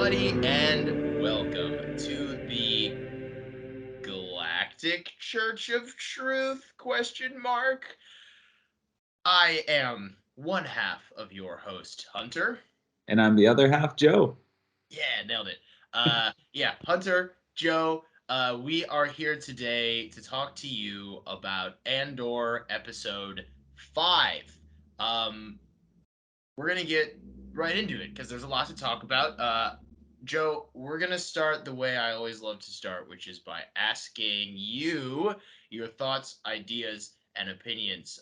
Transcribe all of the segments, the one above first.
everybody, and welcome to the Galactic Church of Truth? Question mark. I am one half of your host, Hunter. And I'm the other half, Joe. Yeah, nailed it. Yeah, Hunter, Joe, we are here today to talk to you about Andor episode 5. Um, we're gonna get right into it because there's a lot to talk about. Joe, we're gonna start the way I always love to start, which is by asking you your thoughts, ideas, and opinions.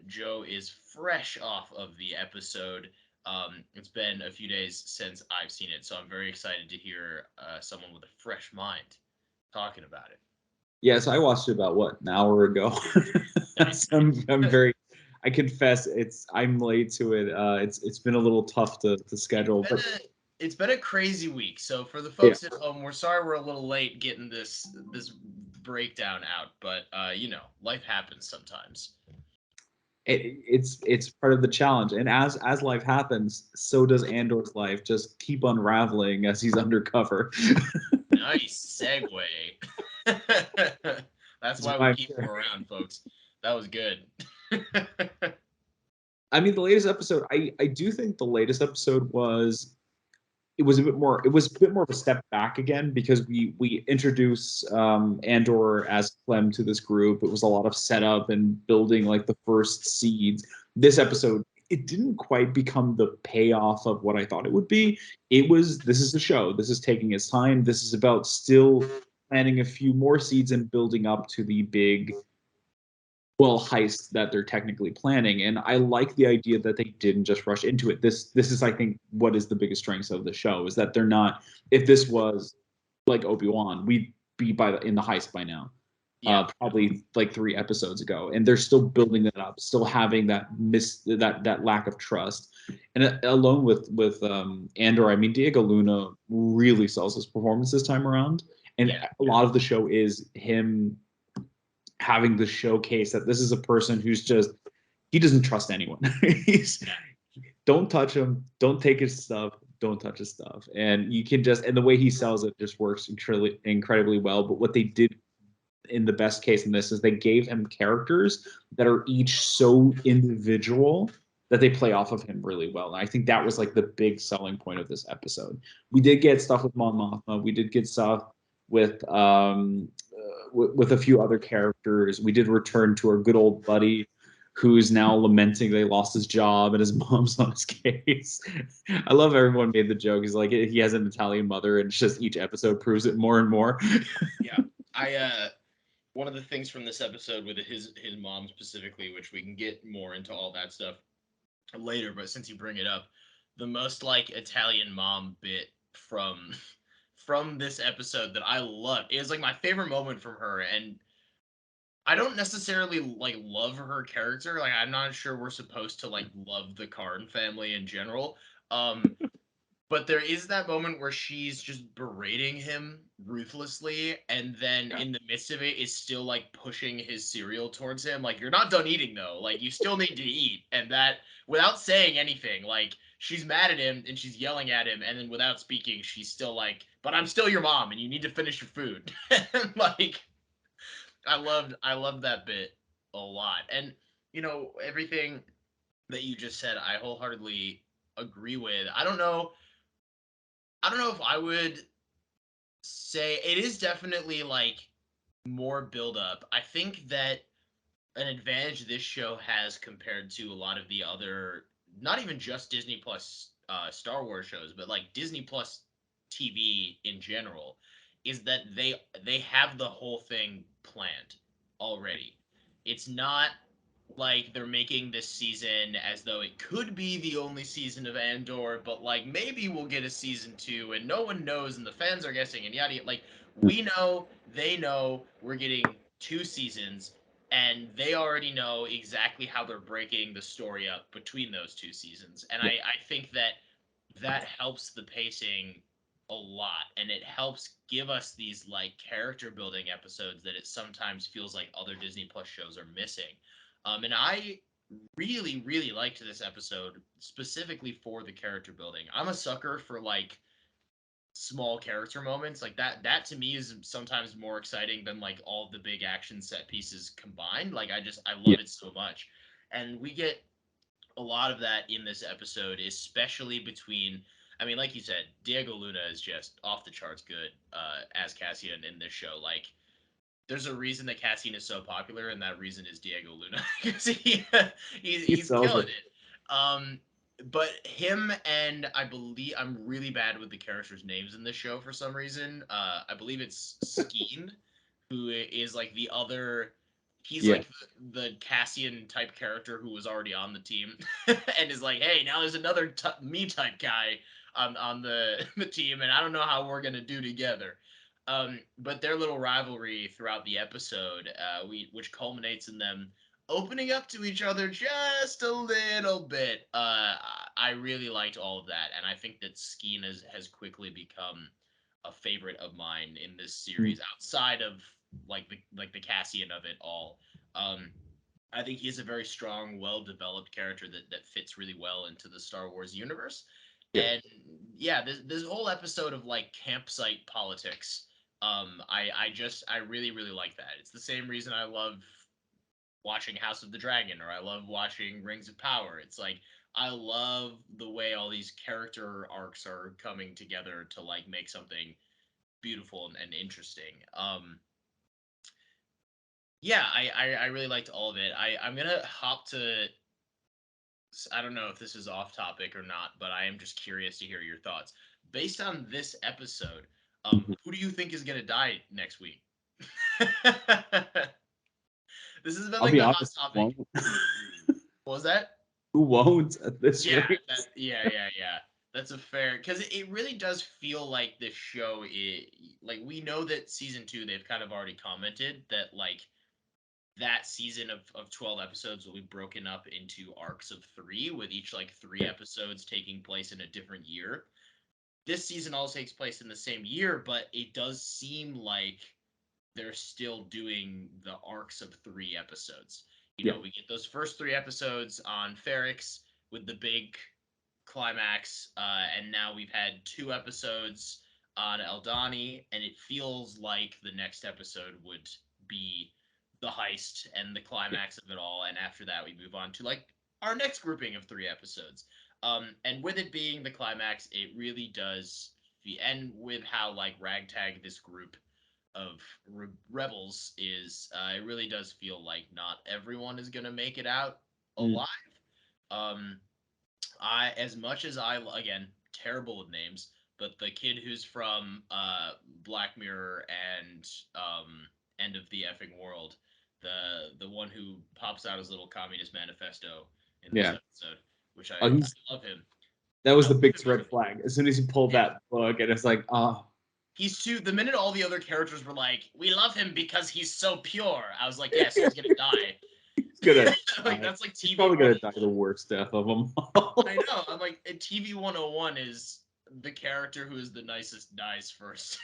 Joe is fresh off of the episode. It's been a few days since I've seen it, so I'm very excited to hear someone with a fresh mind talking about it. Yes, I watched it about an hour ago. Nice. So I'm very. I confess, I'm late to it. It's been a little tough to It's schedule, been but a crazy week. So for the yeah, folks at home, we're sorry we're a little late getting this breakdown out, but life happens sometimes. it's part of the challenge. And as life happens, so does Andor's life. Just keep unraveling as he's undercover. Nice segue. That's That's why we why I'm keep him here. around, folks. That was good. I mean, the latest episode. I do think the latest episode it was a bit more of a step back again because we introduce Andor as Clem to this group. It was a lot of setup and building like the first seeds. This episode, it didn't quite become the payoff of what I thought it would be. This is the show. This is taking its time. This is about still planting a few more seeds and building up to the big heist that they're technically planning. And I like the idea that they didn't just rush into it. This is, I think, what is the biggest strength of the show is that they're not. If this was like Obi-Wan, we'd be in the heist by now. Yeah. Probably like 3 episodes ago, and they're still building that up, still having that lack of trust. And alone with Andor, I mean, Diego Luna really sells his performance this time around, and Yeah. a lot of the show is him having the showcase that this is a person who's just he doesn't trust anyone. He's don't touch him, don't take his stuff, don't touch his stuff, and you can just and the way he sells it just works incredibly well. But what they did in the best case in this is they gave him characters that are each so individual that they play off of him really well. And I think that was like the big selling point of this episode. We did get stuff with Mon Mothma. We did get stuff with with a few other characters. We did return to our good old buddy who's now lamenting they lost his job and his mom's on his case. I love everyone made the joke. He's like he has an Italian mother, and it's just each episode proves it more and more. Yeah. I One of the things from this episode with his mom specifically, which we can get more into all that stuff later, but since you bring it up, the most like Italian mom bit from from this episode that I loved. It was like my favorite moment from her, and I don't necessarily like love her character. Like I'm not sure we're supposed to like love the Karn family in general. Um but there is that moment where she's just berating him ruthlessly, and then in the midst of it is still like pushing his cereal towards him. Like, you're not done eating though. Like, you still need to eat. And that, without saying anything, like, she's mad at him and she's yelling at him. And then without speaking, she's still like, but I'm still your mom and you need to finish your food. And like, I loved that bit a lot. And, everything that you just said, I wholeheartedly agree with. I don't know if I would say it is definitely like more build up. I think that an advantage this show has compared to a lot of the other, not even just Disney Plus Star Wars shows, but like Disney Plus TV in general, is that they have the whole thing planned already. It's not like they're making this season as though it could be the only season of Andor, but like maybe we'll get a season two, and no one knows, and the fans are guessing, and yada yada. Like, we know, they know, we're getting 2 seasons, and they already know exactly how they're breaking the story up between those 2 seasons. And I think that that helps the pacing a lot, and it helps give us these like character building episodes that it sometimes feels like other Disney Plus shows are missing. And I really, really liked this episode specifically for the character building. I'm a sucker for like small character moments like that to me is sometimes more exciting than like all the big action set pieces combined. Like I Yeah. love it so much, and we get a lot of that in this episode, especially between. I mean, like you said, Diego Luna is just off the charts good as Cassian in this show. Like, there's a reason that Cassian is so popular, and that reason is Diego Luna because He he's sells killing it. it. But him and I believe I'm really bad with the characters' names in this show for some reason. I believe it's Skeen, who is like the other. He's Yeah. like the Cassian type character who was already on the team, and is like, hey, now there's another me type guy on the team, and I don't know how we're gonna do together. But their little rivalry throughout the episode, which culminates in them opening up to each other just a little bit. I really liked all of that, and I think that Skeen has quickly become a favorite of mine in this Mm. series outside of like the Cassian of it all. Um, I think he's a very strong, well-developed character that fits really well into the Star Wars universe. Yeah. And yeah, this whole episode of like campsite politics, I really really like that. It's the same reason I love watching House of the Dragon or I love watching Rings of Power. It's like I love the way all these character arcs are coming together to like make something beautiful and interesting. Yeah, I really liked all of it. I'm gonna hop to. I don't know if this is off topic or not, but I am just curious to hear your thoughts. Based on this episode, Mhm. who do you think is gonna die next week? This has been I'll like be the hot honest. Who topic. won't? What was that? Who won't at this Yeah, rate? yeah. That's a fair because it really does feel like this show is like we know that season two they've kind of already commented that like that season of 12 episodes will be broken up into arcs of three with each like three Yeah. episodes taking place in a different year. This season all takes place in the same year, but it does seem like they're still doing the arcs of three episodes. You Yeah. know, we get those first three episodes on Ferrix with the big climax, and now we've had two episodes on Eldani, and it feels like the next episode would be the heist and the Yeah. climax of it all, and after that we move on to like our next grouping of three episodes. And with it being the climax, it really does. And with how like ragtag this group of rebels is, it really does feel like not everyone is gonna make it out Mm. alive. Um, I as much as I again terrible with names, but the kid who's from Black Mirror and End of the Effing World, the one who pops out his little communist manifesto in this Yeah. episode, which Oh, I love him. that I was the love biggest him. red flag. As soon as he pulled Yeah, that book, and it's like, oh, he's too. The minute all the other characters were like, "We love him because he's so pure," I was like, "Yeah, so he's gonna die." he's gonna Like die. that's like He's TV probably one. gonna die the worst death of them all. I know. I'm like TV 101 is the character who is the nicest dies first.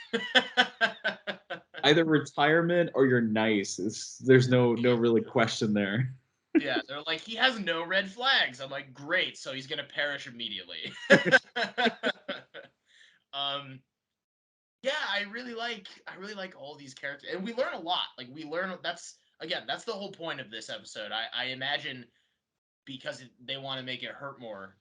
Either retirement or you're nice. There's no really question there. Yeah, they're like he has no red flags. I'm like, great, so he's gonna perish immediately. um, yeah, I really like all these characters, and we learn a lot. Like we learn that's the whole point of this episode. I imagine because they want to make it hurt more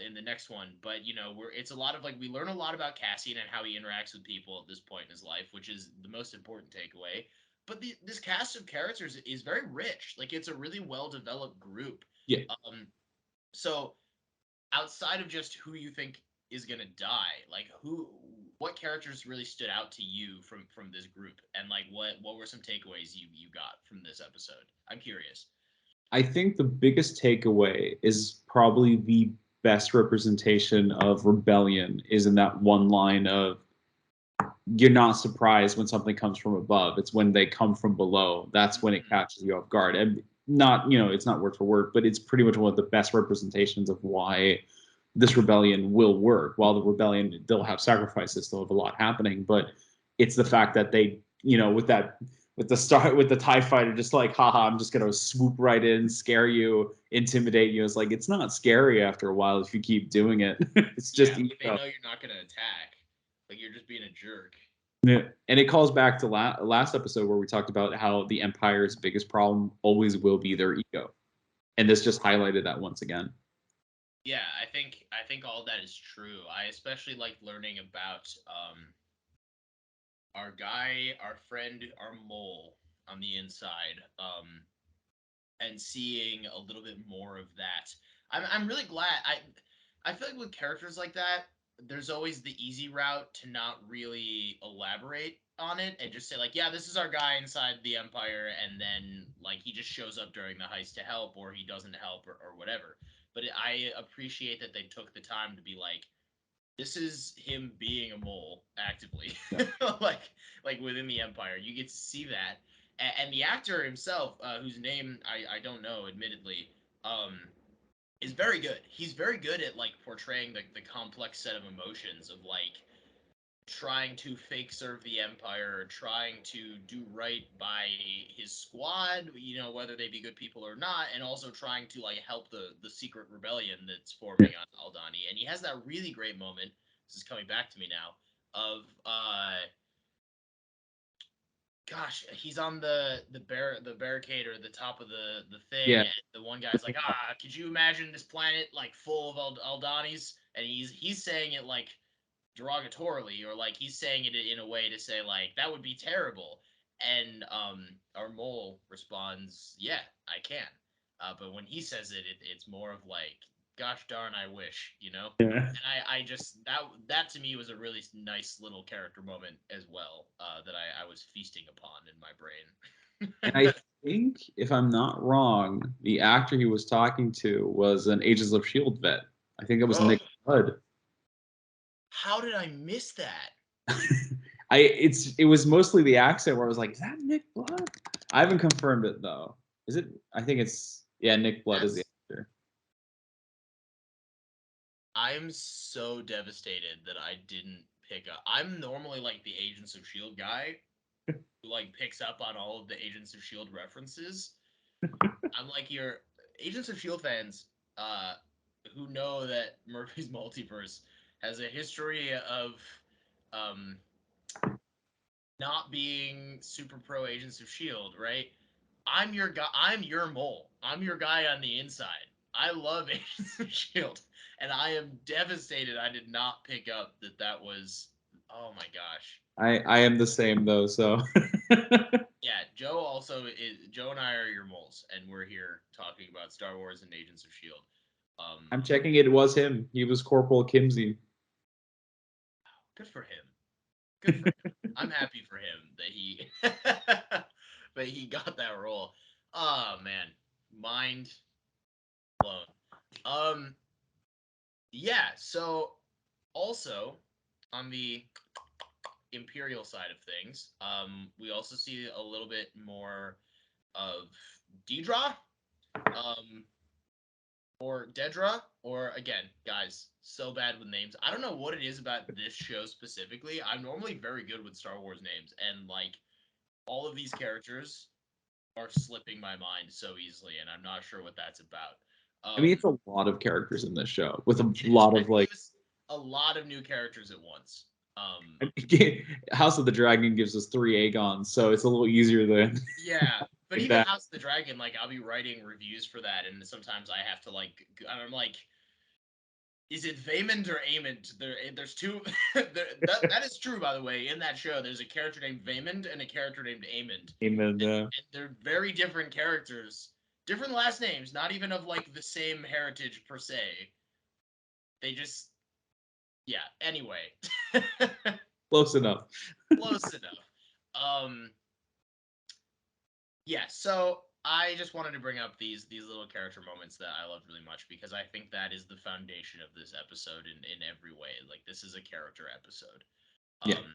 in the next one. But it's a lot of like we learn a lot about Cassian and how he interacts with people at this point in his life, which is the most important takeaway. But this cast of characters is very rich. Like it's a really well developed group. Yeah. Um, so outside of just who you think is gonna die, like what characters really stood out to you from this group, and like what were some takeaways you got from this episode? I'm curious. I think the biggest takeaway is probably the best representation of rebellion is in that one line of you're not surprised when something comes from above. It's when they come from below. That's when it Mm, catches you off guard. And not, it's not word for word, but it's pretty much one of the best representations of why this rebellion will work. While the rebellion, they'll have sacrifices, they'll have a lot happening, but it's the fact that they, with the TIE fighter, just like, haha, I'm just gonna swoop right in, scare you, intimidate you. It's like it's not scary after a while if you keep doing it. It's yeah, just like they know you're not gonna attack. Like you're just being a jerk. Yeah. And it calls back to last episode where we talked about how the Empire's biggest problem always will be their ego. And this just highlighted that once again. Yeah, I think all that is true. I especially like learning about our guy, our friend, our mole on the inside, and seeing a little bit more of that. I'm really glad. I feel like with characters like that, there's always the easy route to not really elaborate on it and just say like, yeah, this is our guy inside the Empire, and then like he just shows up during the heist to help, or he doesn't help, or whatever. But I appreciate that they took the time to be like, this is him being a mole actively, Yeah. like like within the Empire. You get to see that, and the actor himself, whose name I don't know, admittedly, um, is very good. He's very good at like portraying the complex set of emotions of like trying to fake serve the Empire, trying to do right by his squad, you know, whether they be good people or not, and also trying to like help the secret rebellion that's forming on Aldhani. And he has that really great moment. This is coming back to me now of gosh, he's on the barricade or the top of the thing, Yeah. and the one guy's like, could you imagine this planet like full of Aldanis? And he's saying it like derogatorily, or like he's saying it in a way to say like that would be terrible. And our mole responds, yeah, I can. But when he says it's more of like, gosh darn, I wish, you know. Yeah. And I just that to me was a really nice little character moment as well, that I was feasting upon in my And brain. I think, if I'm not wrong, the actor he was talking to was an Agents of S.H.I.E.L.D. vet. I think it was Oh, Nick Blood. how did I miss that? It was mostly the accent where I was like, is that Nick Blood? I haven't confirmed it though. Is it? I think it's, yeah, Nick Blood is the That's actor. I'm so devastated that I didn't pick up. I'm normally like the Agents of Shield guy who like picks up on all of the Agents of Shield references. I'm like your Agents of Shield fans, uh, who know that Murphy's Multiverse has a history of um not being super pro Agents of Shield, right? I'm your guy. I'm your mole. I'm your guy on the inside. I love Agents of Shield, and I am devastated I did not pick up that that was. Oh my gosh. I am the same though, so Yeah, Joe also is. Joe and I are your moles, and we're here talking about Star Wars and Agents of Shield. I'm checking it. It was him. He was Corporal Kimsey. Good for him. Good for him. I'm happy for him that he that he got that role. Oh man, mind blown. Um, yeah. So also on the Imperial side of things, we also see a little bit more of Dedra, um, or Dedra, or again, guys, so bad with names. I don't know what it is about this show specifically. I'm normally very good with Star Wars names, and like all of these characters are slipping my mind so easily, and I'm not sure what that's about. I mean, Um, it's a lot of characters in this show with a it lot of like was a lot of new characters at once. Um, House of the Dragon gives us 3 Aegons, so it's a little easier than yeah, but like even that. House of the Dragon, like I'll be writing reviews for that, and sometimes I have to like, I'm like, is it Vaymond or Aemond? There's two. That is true, by the way. In that show, there's a character named Vaymond and a character named Aemond, Amen. and they're very different characters, different last names, not even of like the same heritage per se. They just, yeah. Anyway, Close enough. close enough. Um, yeah. So I just wanted to bring up these little character moments that I loved really much, because I think that is the foundation of this episode in every way. Like this is a character episode. Yeah. Um,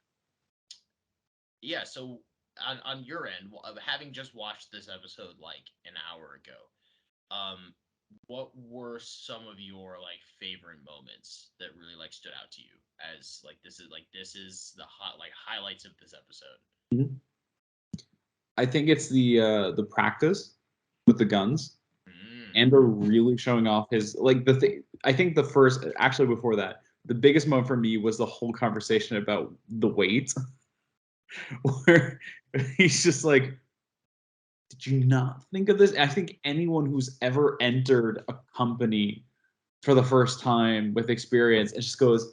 yeah. So on your end, of having just watched this episode like an hour ago, um, what were some of your like favorite moments that really like stood out to you as like this is the hot like highlights of this episode? Mhm. I think it's the practice with the guns. Mm. And they're really showing off his like the thing. I think the first, actually before that, the biggest moment for me was the whole conversation about the weight, where he's just like, did you not think of this? I think anyone who's ever entered a company for the first time with experience, it just goes,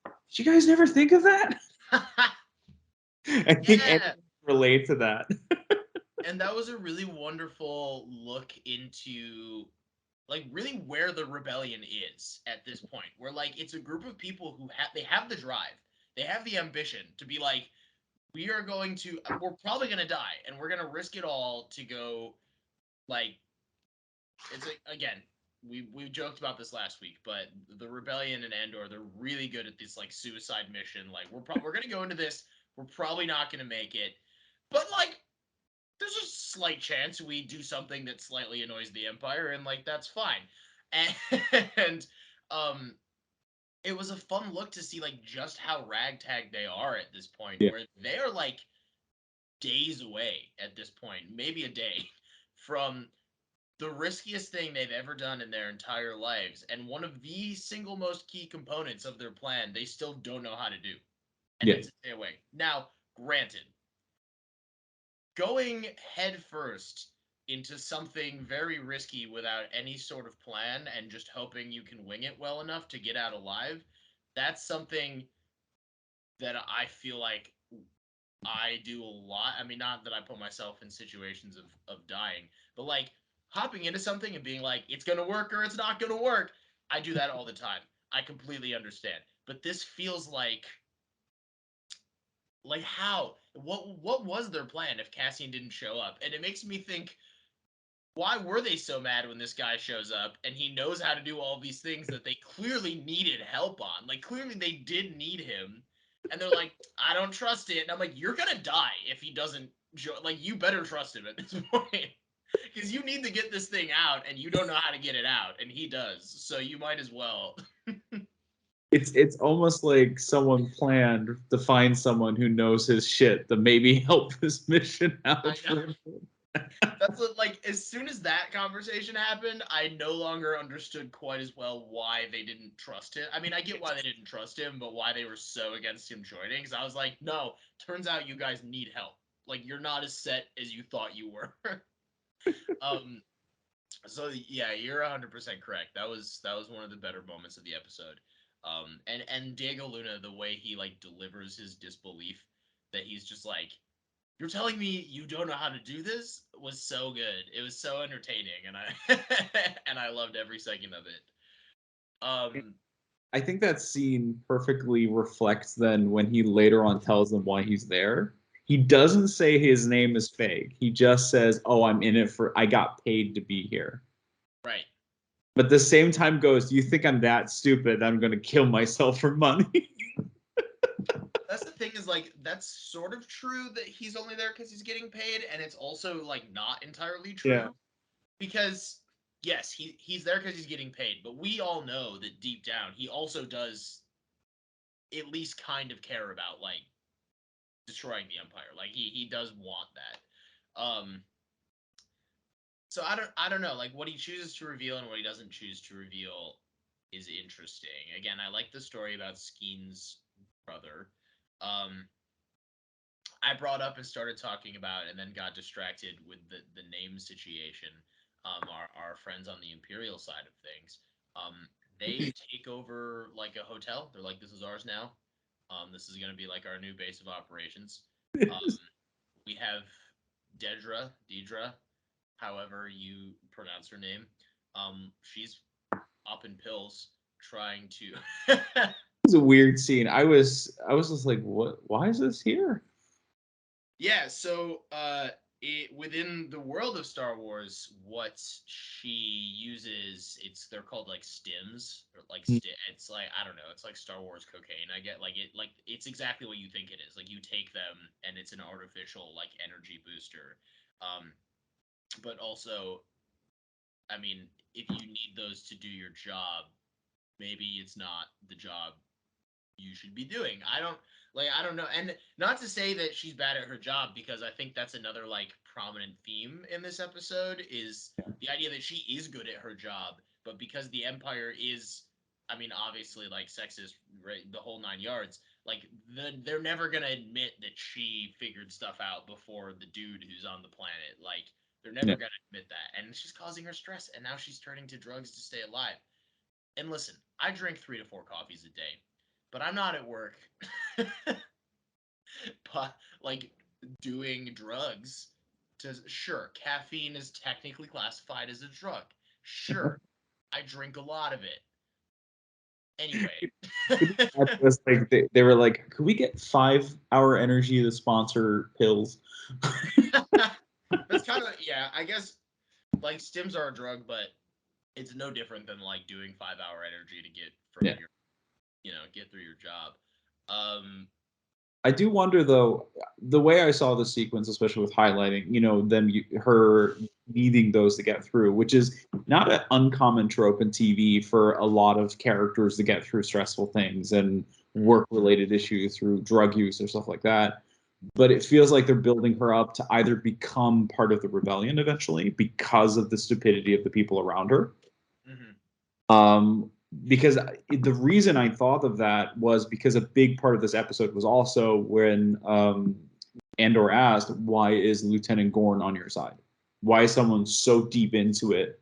did you guys never think of that? I think Yeah. everyone can relate to that. And that was a really wonderful look into like really where the rebellion is at this point. Where like it's a group of people who have the drive, they have the ambition to be like, we're probably gonna die, and we're gonna risk it all to go. Like it's again, we joked about this last week, but the rebellion in Andor, they're really good at this like suicide mission. Like we're gonna go into this, we're probably not gonna make it, but like there's a slight chance we do something that slightly annoys the Empire, and like that's fine. And um, it was a fun look to see like just how ragtag they are at this point, Yeah. where they are like days away at this point, maybe a day from the riskiest thing they've ever done in their entire lives, and one of the single most key components of their plan they still don't know how to do, and Yeah. it's a stay away. Now, granted, going headfirst into something very risky without any sort of plan and just hoping you can wing it well enough to get out alive, that's something that I feel like I do a lot. I mean, not that I put myself in situations of dying, but like hopping into something and being like, it's gonna work or it's not gonna work. I do that all the time. I completely understand. But this feels like how? What was their plan if Cassian didn't show up? And it makes me think, why were they so mad when this guy shows up and he knows how to do all these things that they clearly needed help on? Like clearly they did need him. And they're like, I don't trust it. And I'm like, you're gonna die if he doesn't like you better trust him at this point. Because you need to get this thing out and you don't know how to get it out, and he does. So you might as well. It's almost like someone planned to find someone who knows his shit to maybe help this mission out I for know. him. That's what, like, as soon as that conversation happened, I no longer understood quite as well why they didn't trust him. I mean, I get why they didn't trust him, but why they were so against him joining. Because I was like, no, turns out you guys need help. Like, you're not as set as you thought you were. um, so yeah, you're 100% correct. That was one of the better moments of the episode. And Diego Luna, the way he like delivers his disbelief, that he's just like, you're telling me you don't know how to do this, was so good. It was so entertaining, and I and I loved every second of it. Um, I think that scene perfectly reflects then when he later on tells them why he's there. He doesn't say his name is fake. He just says, "Oh, I'm in it for I got paid to be here." right. But at the same time goes, "Do you think I'm that stupid that I'm going to kill myself for money?" That's the thing is like that's sort of true that he's only there because he's getting paid, and it's also like not entirely Yeah. true because yes, he's there because he's getting paid, but we all know that deep down he also does at least kind of care about like destroying the empire. Like he does want that. So I don't know, like what he chooses to reveal and what he doesn't choose to reveal is interesting. Again, I like the story about Skeen's brother. Um I brought up and started talking about and then got distracted with the name situation. Our friends on the Imperial side of things. They take over like a hotel. They're like, this is ours now. This is gonna be like our new base of operations. Um, we have Deidre, however you pronounce her name. She's up in pills trying to. It was a weird scene. I was just like, "What? Why is this here?" Yeah, so within the world of Star Wars, what she uses, they're called like stims or like it's like I don't know, it's like Star Wars cocaine. I get like it's exactly what you think it is. Like you take them and it's an artificial like energy booster. Um, but also, I mean, if you need those to do your job, maybe it's not the job you should be doing. I don't know. And not to say that she's bad at her job, because I think that's another like prominent theme in this episode is the idea that she is good at her job, but because the Empire is I mean, obviously, like sexist, right, the whole 9 yards. Like, they're never gonna admit that she figured stuff out before the dude who's on the planet. Like, they're never Yeah. gonna admit that, and it's just causing her stress. And now she's turning to drugs to stay alive. And listen, I drink 3 to 4 coffees a day, but I'm not at work, but like doing drugs. To sure, caffeine is technically classified as a drug. Sure, I drink a lot of it. Anyway. That was like they were like, could we get 5 Hour Energy to sponsor pills? That's kind of, yeah, I guess like stims are a drug, but it's no different than like doing 5 hour energy to get from Yeah. your, get through your job. Um, I do wonder though, the way I saw the sequence, especially with highlighting, them her needing those to get through, which is not an uncommon trope in TV for a lot of characters to get through stressful things and work-related issues through drug use or stuff like that. But it feels like they're building her up to either become part of the rebellion eventually because of the stupidity of the people around her. mhm. Because the reason I thought of that was because a big part of this episode was also when Andor asked, "Why is Lieutenant Gorn on your side? Why is someone so deep into it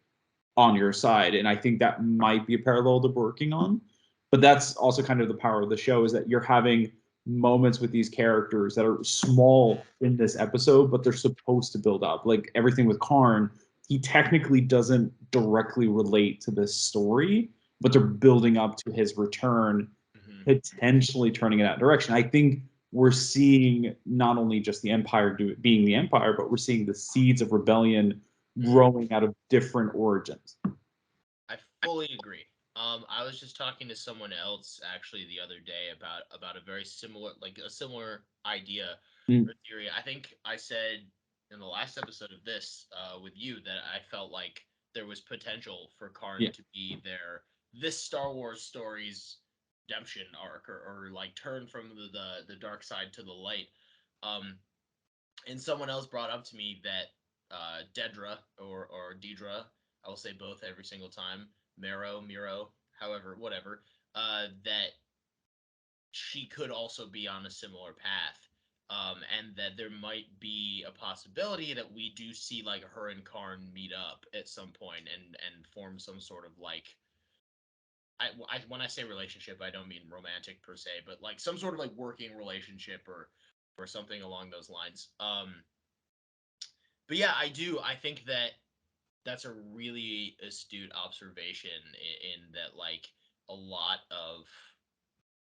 on your side?" And I think that might be a parallel to working on. But that's also kind of the power of the show is that you're having moments with these characters that are small in this episode, but they're supposed to build up. Like everything with Karn, he technically doesn't directly relate to this story, but they're building up to his return, Mhm. potentially turning in that direction. I think we're seeing not only just the Empire being the Empire, but we're seeing the seeds of rebellion Mhm. growing out of different origins. I fully agree. I was just talking to someone else actually the other day about a very similar, like a similar idea Mm, or theory. I think I said in the last episode of this with you that I felt like there was potential for Karn yeah, to be this Star Wars story's redemption arc, or like turn from the dark side to the light. Um, and someone else brought up to me that Dedra or Deidre, I will say both every single time, Miro, however, whatever, that she could also be on a similar path. And that there might be a possibility that we do see like her and Karn meet up at some point and form some sort of like, when I say relationship, I don't mean romantic per se, but like some sort of like working relationship or something along those lines. But yeah, I do. I think that that's a really astute observation in that like a lot of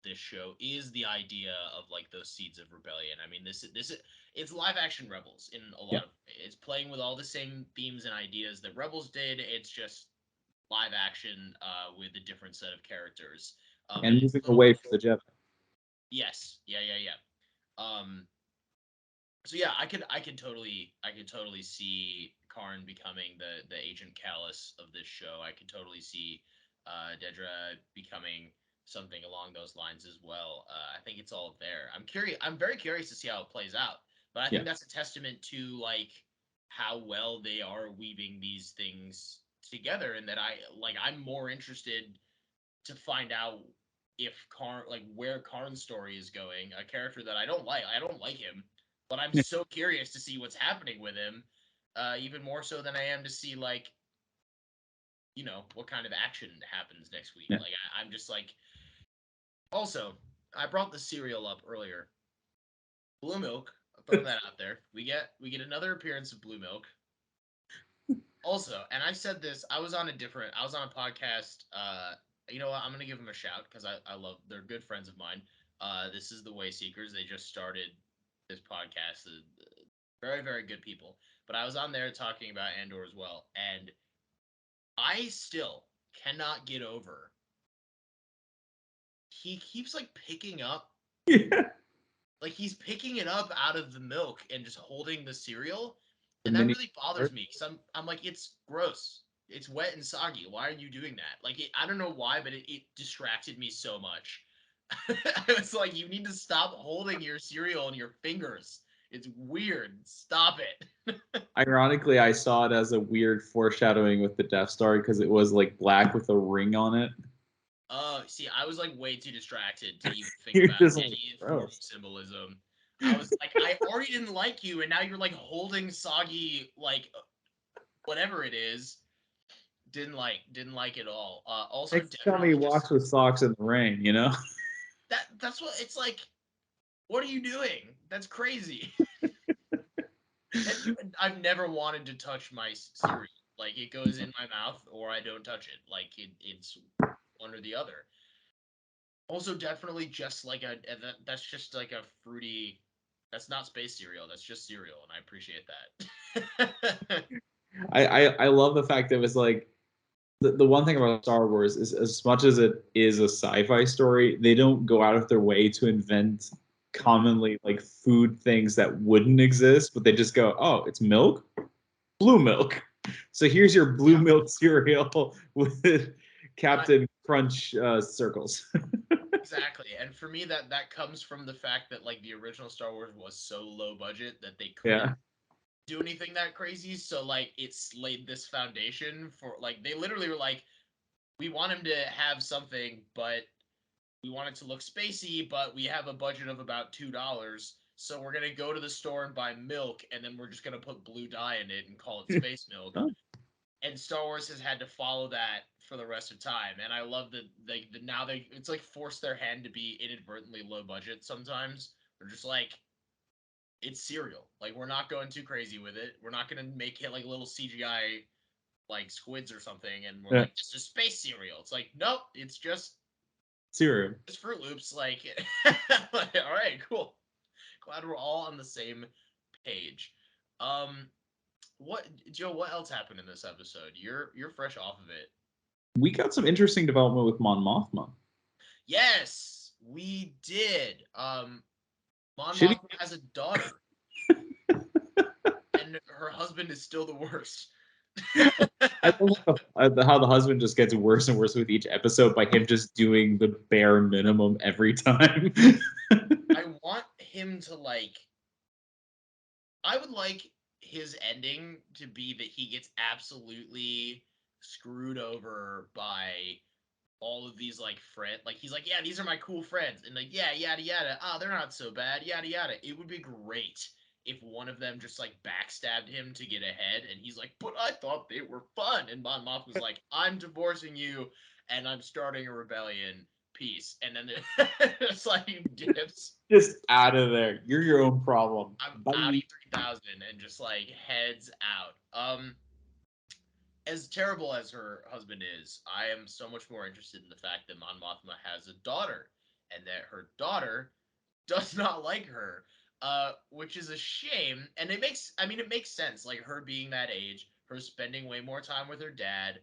this show is the idea of like those seeds of rebellion. I mean, this is it's live action Rebels in a yeah, lot of, it's playing with all the same themes and ideas that Rebels did. It's just live action with a different set of characters. And and it's moving a little away from the Jedi. yes, yeah. Um, so yeah, I could totally see Karn becoming the Agent Callus of this show. I could totally see Dedra becoming something along those lines as well. I think it's all there. I'm very curious to see how it plays out. But I Yeah, think that's a testament to like how well they are weaving these things together, and that I'm more interested to find out if Karn, like where Karn's story is going, a character that I don't like. I don't like him, but I'm yeah, so curious to see what's happening with him, even more so than I am to see like what kind of action happens next week. yeah. Like I'm just like, also, I brought the cereal up earlier. Blue Milk. I'm throwing that out there. We get another appearance of Blue Milk. Also, and I said this, I was on a podcast. You know what? I'm gonna give them a shout because I love, they're good friends of mine. This is the Way Seekers. They just started this podcast. Very, very good people. But I was on there talking about Andor as well, and I still cannot get over. He keeps like picking up, Yeah. like he's picking it up out of the milk and just holding the cereal, The and that mini. really bothers me because I'm like, it's gross, it's wet and soggy, why are you doing that? Like I don't know why, but it distracted me so much. It's like, you need to stop holding your cereal in your fingers. It's weird, stop it. Ironically, I saw it as a weird foreshadowing with the Death Star because it was like black with a ring on it. See, I was like way too distracted to even think You're about just like, any form of gross. symbolism. I was like, I already didn't like you, and now you're like holding soggy, like whatever it is. Didn't like it all. Also, Next time he definitely walks just with socks in the rain, you know? that's what it's like. What are you doing? That's crazy. I've never wanted to touch my cereal. Like it goes in my mouth, or I don't touch it. Like it's one or the other. Also, definitely just like that's just like a fruity. That's not space cereal. That's just cereal, and I appreciate that. I love the fact that it was like the one thing about Star Wars is as much as it is a sci-fi story, they don't go out of their way to invent commonly like food things that wouldn't exist, but they just go, oh, it's milk, blue milk. So here's your blue Yeah, milk cereal with Captain Crunch circles. exactly. And for me, that comes from the fact that like the original Star Wars was so low budget that they couldn't Yeah. do anything that crazy. So like it's laid this foundation for like they literally were like, we want him to have something, but we want it to look spacey, but we have a budget of about $2. So we're gonna go to the store and buy milk, and then we're just gonna put blue dye in it and call it space milk. And Star Wars has had to follow that for the rest of time. And I love that now they it's like force their hand to be inadvertently low budget sometimes. They're just like it's cereal. Like we're not going too crazy with it. We're not gonna make it like little CGI like squids or something, and we're Yeah. like, this is space cereal. It's like, nope, it's Cereal. just Fruit Loops. Like, like, all right, cool. Glad we're all on the same page. Um, what Joe? What else happened in this episode? You're fresh off of it. We got some interesting development with Mon Mothma. Yes, we did. Mon Shitty. Mothma has a daughter, and her husband is still the worst. I love how the husband just gets worse and worse with each episode by him just doing the bare minimum every time. I want him to like. I would like his ending to be that he gets absolutely screwed over by all of these like friend like he's like, yeah, these are my cool friends, and like, yeah, yada yada, oh, they're not so bad, yada yada. It would be great if one of them just like backstabbed him to get ahead, and he's like, but I thought they were fun, and Mon Moth was like, I'm divorcing you and I'm starting a rebellion, peace. And then it's like he dips. Just out of there. You're your own problem. I'm Bye. Audi 3000 and just like heads out. As terrible as her husband is, I am so much more interested in the fact that Mon Mothma has a daughter, and that her daughter does not like her, which is a shame. And it makes sense. Like her being that age, her spending way more time with her dad,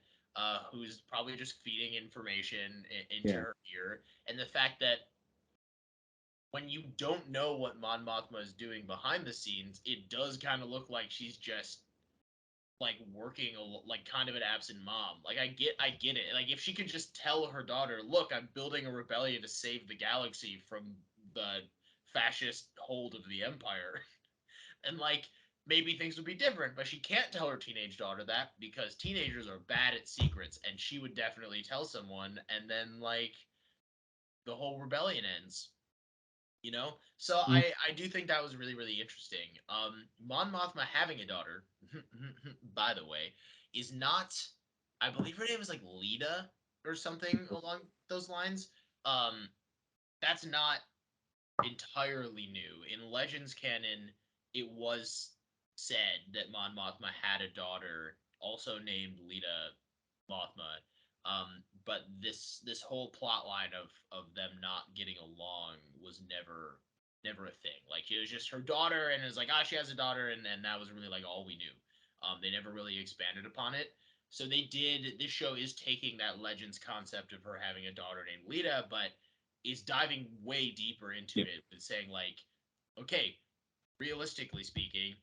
who's probably just feeding information into Yeah. her ear, and the fact that when you don't know what Mon Mothma is doing behind the scenes, it does kind of look like she's just like working like kind of an absent mom. Like I get it. Like if she could just tell her daughter, "Look, I'm building a rebellion to save the galaxy from the fascist hold of the empire." And like maybe things would be different, but she can't tell her teenage daughter that because teenagers are bad at secrets, and she would definitely tell someone, and then like the whole rebellion ends. So Mm. I do think that was really really interesting. Mon Mothma having a daughter, by the way, is not, I believe her name is like Lita or something along those lines. um that's not entirely new. In Legends canon, it was said that Mon Mothma had a daughter also named Lita Mothma. But this whole plot line of them not getting along was never a thing. Like it was just her daughter, and it was like, ah, she has a daughter, and that was really like all we knew. They never really expanded upon it. So they did. This show is taking that Legends concept of her having a daughter named Lita, but is diving way deeper into Yeah. it and saying like, okay, realistically speaking,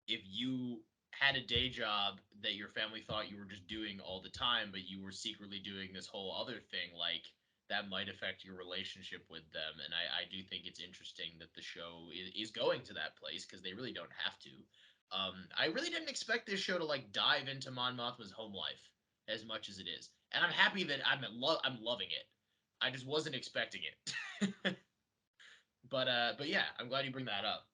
if you had a day job that your family thought you were just doing all the time, but you were secretly doing this whole other thing, like that might affect your relationship with them. And I do think it's interesting that the show is going to that place because they really don't have to. I really didn't expect this show to like dive into Mon Mothma's home life as much as it is. and I'm happy that I'm loving it. I just wasn't expecting it. But yeah, I'm glad you bring that up.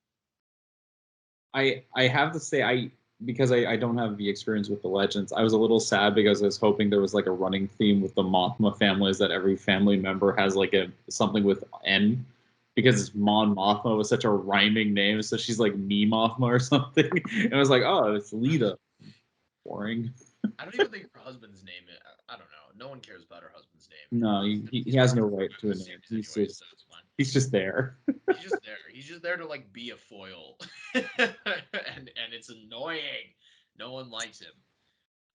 I have to say because I don't have the experience with the Legends, I was a little sad because I was hoping there was like a running theme with the Mothma family is that every family member has like a something with N because Mon Mothma was such a rhyming name, so she's like me Mothma or something. And I was like, oh, it's Lita. Boring. I don't even think her husband's name. I don't know. No one cares about her husband's name. No, he has no right to a name. Anyway, so it's fine. He's just there. He's just there. He's just there to like be a foil, and it's annoying. No one likes him.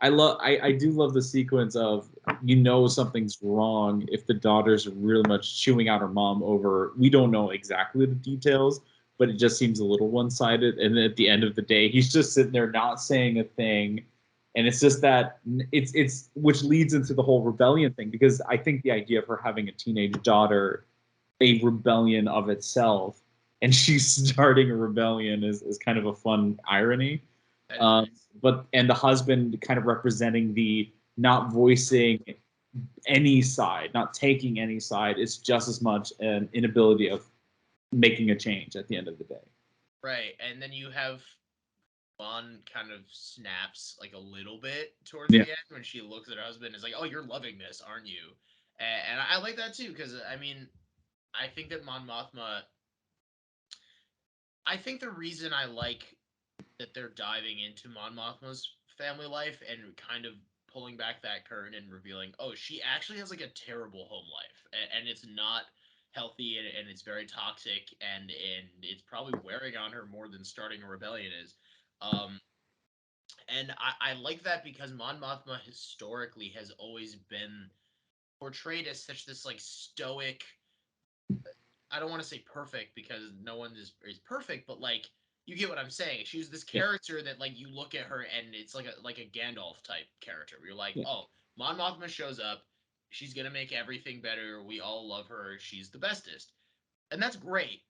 I do love the sequence of something's wrong if the daughter's really much chewing out her mom over we don't know exactly the details, but it just seems a little one-sided. And at the end of the day, he's just sitting there not saying a thing. And it's just that it's which leads into the whole rebellion thing, because I think the idea of her having a teenage daughter, a rebellion of itself, and she's starting a rebellion is kind of a fun irony. Nice. But the husband kind of representing the not voicing any side, not taking any side, is just as much an inability of making a change at the end of the day. Right, and then you have Mon kind of snaps like a little bit towards the end when she looks at her husband and is like, "Oh, you're loving this, aren't you?" And I like that too, because I mean, I think that Mon Mothma. I think the reason I like that they're diving into Mon Mothma's family life and kind of pulling back that curtain and revealing, oh, she actually has like a terrible home life, and it's not healthy, and it's very toxic, and it's probably wearing on her more than starting a rebellion is. And I like that because Mon Mothma historically has always been portrayed as such this like stoic. I don't want to say perfect because no one is perfect, but like you get what I'm saying. She's this character that like you look at her and it's like a Gandalf type character. Where you're like, oh, Mon Mothma shows up, she's gonna make everything better. We all love her. She's the bestest, and that's great.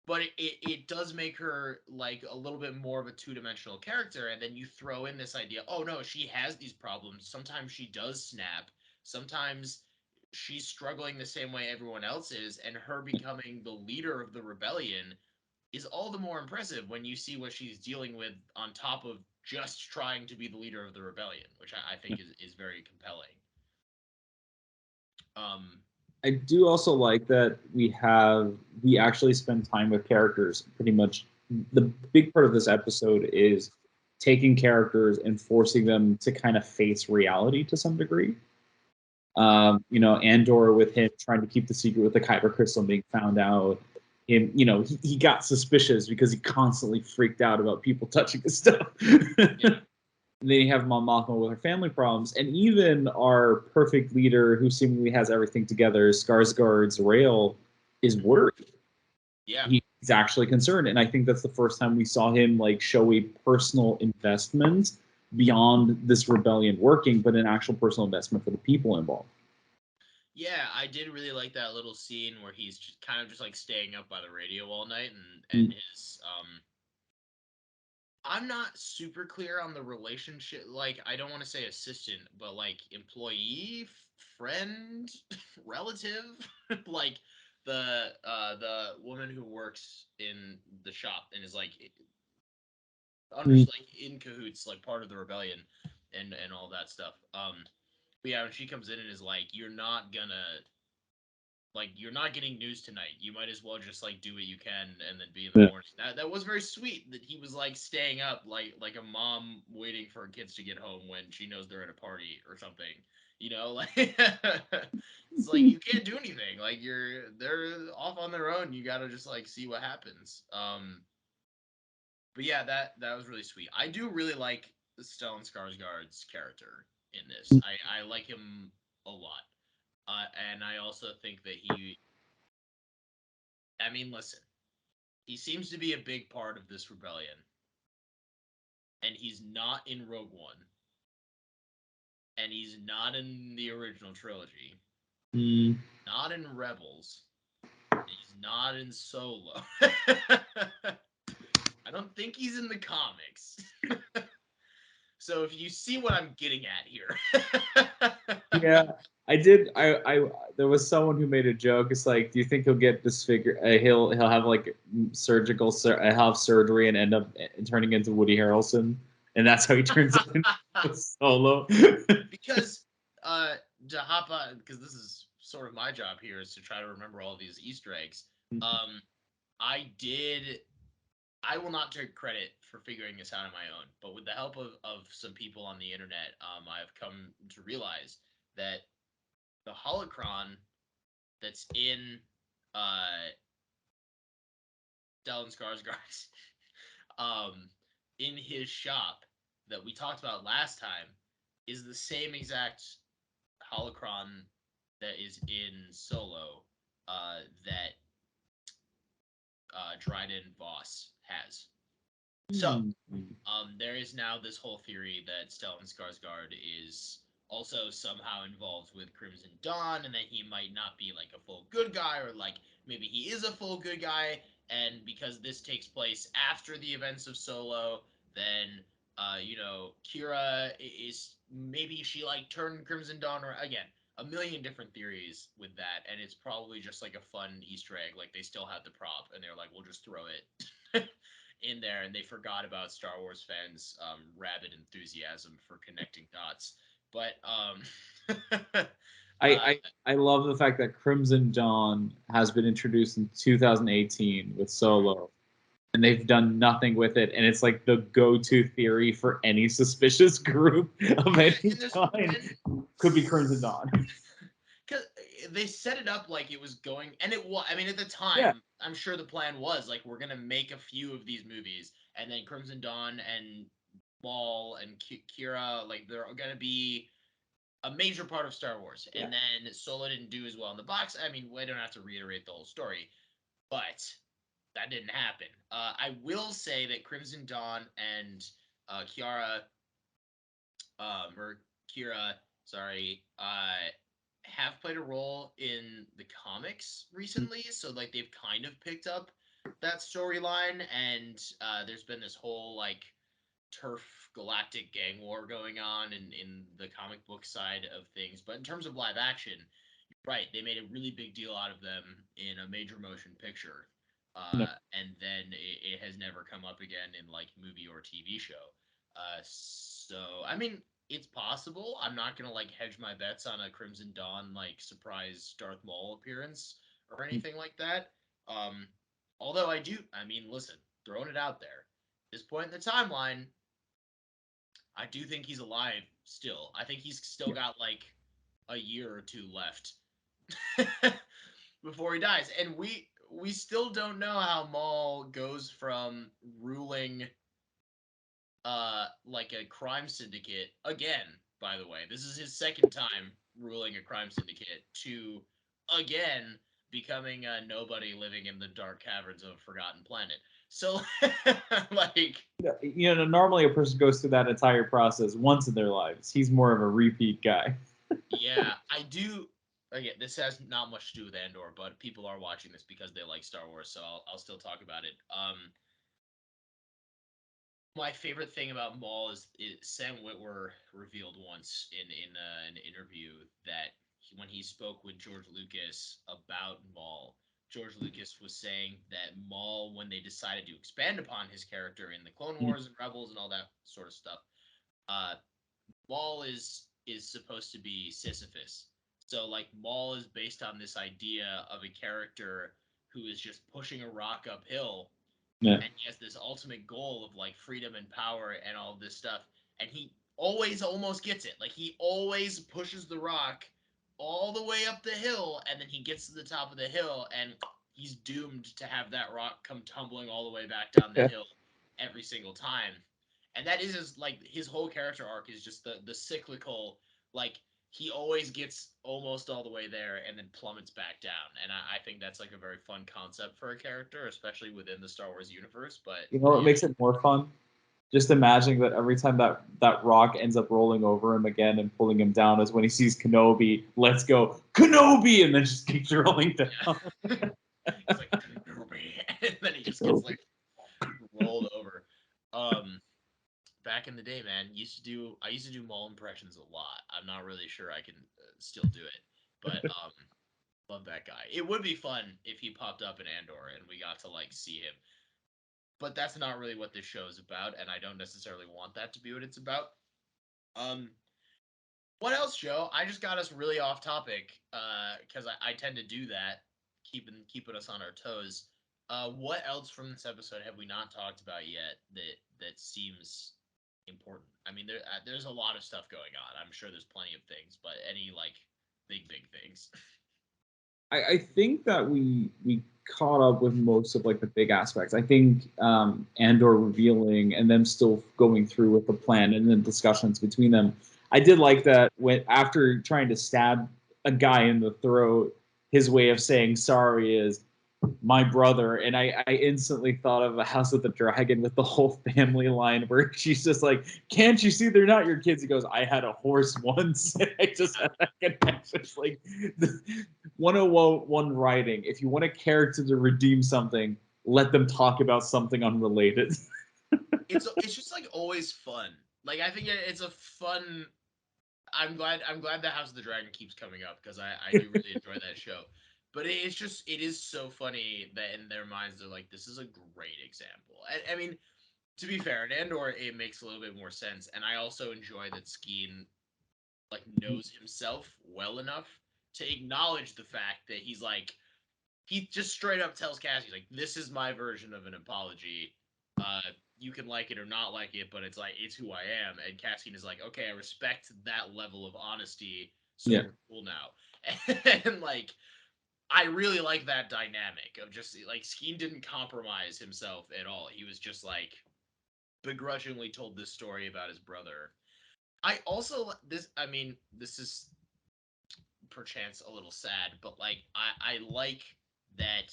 But it does make her like a little bit more of a two-dimensional character, and then you throw in this idea, oh no, she has these problems. Sometimes she does snap. Sometimes she's struggling the same way everyone else is, and her becoming the leader of the rebellion is all the more impressive when you see what she's dealing with on top of just trying to be the leader of the rebellion, which I think is very compelling. I do also like that we actually spend time with characters. Pretty much the big part of this episode is taking characters and forcing them to kind of face reality to some degree. Andor, with him trying to keep the secret with the Kyber crystal being found out. Him, he got suspicious because he constantly freaked out about people touching his stuff. Yeah. And then you have Mon Mothma with her family problems, and even our perfect leader, who seemingly has everything together, Skarsgård's Rael, is worried. Yeah, he's actually concerned, and I think that's the first time we saw him like show a personal investment beyond this rebellion working, but an actual personal investment for the people involved. Yeah, I did really like that little scene where he's just kind of just like staying up by the radio all night, and his I'm not super clear on the relationship. Like, I don't want to say assistant, but like employee, friend, relative, like the woman wwho works in the shop and is like like in cahoots, like part of the rebellion, and all that stuff. But yeah, when she comes in and is like, you're not getting news tonight. You might as well just like do what you can and then be in the morning. That was very sweet that he was like staying up like a mom waiting for her kids to get home when she knows they're at a party or something. Like it's like you can't do anything. Like they're off on their own. You gotta just like see what happens. But yeah, that was really sweet. I do really like Stellan Skarsgård's character in this. I like him a lot. And I also think that listen, he seems to be a big part of this rebellion. And he's not in Rogue One. And he's not in the original trilogy. Not in Rebels. He's not in Solo. I don't think he's in the comics. So if you see what I'm getting at here. Yeah, I did. I there was someone who made a joke. It's like, do you think he'll get disfigured? He'll have like he'll have surgery and end up turning into Woody Harrelson, and that's how he turns into Solo. Because to hop on, because this is sort of my job here is to try to remember all these Easter eggs. Um, I will not take credit for figuring this out on my own, but with the help of some people on the internet, I've come to realize that the holocron that's in uh, Stellan Skarsgård's in his shop that we talked about last time is the same exact holocron that is in Solo that Dryden Voss has. So, there is now this whole theory that Stellan Skarsgård is also somehow involved with Crimson Dawn, and that he might not be like a full good guy, or like maybe he is a full good guy, and because this takes place after the events of Solo, then Kira is maybe she like turned Crimson Dawn, or again, a million different theories with that, and it's probably just like a fun Easter egg. Like they still had the prop, and they're like, we'll just throw it in there, and they forgot about Star Wars fans' rabid enthusiasm for connecting dots. But I love the fact that Crimson Dawn has been introduced in 2018 with Solo, and they've done nothing with it, and it's like the go-to theory for any suspicious group of any kind. Could be Crimson Dawn. Because they set it up like it was going, and it was. I mean, at the time, Yeah. I'm sure the plan was like we're gonna make a few of these movies, and then Crimson Dawn and Maul and Kira, like they're gonna be a major part of Star Wars. Yeah. And then Solo didn't do as well in the box. I mean, we don't have to reiterate the whole story, but that didn't happen. I will say that Crimson Dawn and Kiara, or Kira, sorry, have played a role in the comics recently. So like they've kind of picked up that storyline, and there's been this whole like turf galactic gang war going on in the comic book side of things. But in terms of live action, you're right, they made a really big deal out of them in a major motion picture. No. And then it has never come up again in like movie or TV show. So I mean, it's possible. I'm not gonna like hedge my bets on a Crimson Dawn like surprise Darth Maul appearance or anything like that. Um, although I mean, listen, throwing it out there. At this point in the timeline, I do think he's alive still. I think he's still got like a year or two left before he dies, and we still don't know how Maul goes from ruling like a crime syndicate again. By the way, this is his second time ruling a crime syndicate to again becoming a nobody living in the dark caverns of a forgotten planet. So like Normally a person goes through that entire process once in their lives. He's more of a repeat guy. yeah, I do. Again, this has not much to do with Andor, but people are watching this because they like Star Wars, so I'll still talk about it. My favorite thing about Maul is Sam Witwer revealed once in an interview that when he spoke with George Lucas about Maul, George Lucas was saying that Maul, when they decided to expand upon his character in the Clone Wars and Rebels and all that sort of stuff, uh, Maul is supposed to be Sisyphus. So like Maul is based on this idea of a character who is just pushing a rock uphill, Yeah. and he has this ultimate goal of like freedom and power and all this stuff, and he always almost gets it. Like he always pushes the rock all the way up the hill, and then he gets to the top of the hill, and he's doomed to have that rock come tumbling all the way back down the hill every single time. And that is his whole character arc is just the cyclical, like he always gets almost all the way there and then plummets back down. And I think that's like a very fun concept for a character, especially within the Star Wars universe. But You know what makes it more fun? Just imagining that every time that rock ends up rolling over him again and pulling him down is when he sees Kenobi. Let's go, Kenobi, and then just keeps rolling down. yeah. He's like Kenobi, and then he just gets like rolled over. back in the day, man. I used to do Maul impressions a lot. I'm not really sure I can still do it, but love that guy. It would be fun if he popped up in Andor and we got to like see him. But that's not really what this show is about, and I don't necessarily want that to be what it's about. Um, what else, Joe? I just got us really off topic because I tend to do that, keeping us on our toes. What else from this episode have we not talked about yet that seems important? I mean, there's a lot of stuff going on. I'm sure there's plenty of things, but any like big things. I think that we caught up with most of like the big aspects. I think Andor revealing and them still going through with the plan and the discussions between them. I did like that when after trying to stab a guy in the throat, his way of saying sorry is my brother. And I instantly thought of a House of the Dragon with the whole family line where she's just like, can't you see they're not your kids? He goes, I had a horse once. I just had that connection. It's like the 101 writing. If you want a character to redeem something, let them talk about something unrelated. It's just like always fun. Like I think it's a fun. I'm glad that House of the Dragon keeps coming up because I do really enjoy that show. But it's just it is so funny that in their minds they're like, this is a great example. I mean, to be fair, in Andor it makes a little bit more sense, and I also enjoy that Skeen like knows himself well enough to acknowledge the fact that he's like he just straight up tells Cassie like, this is my version of an apology. Uh, you can like it or not like it, but it's like it's who I am. And Cassian is like, okay, I respect that level of honesty, so Yeah. we're cool now. And like, I really like that dynamic of just like Skeen didn't compromise himself at all. He was just like begrudgingly told this story about his brother. I also this I mean this is perchance a little sad, but like I like that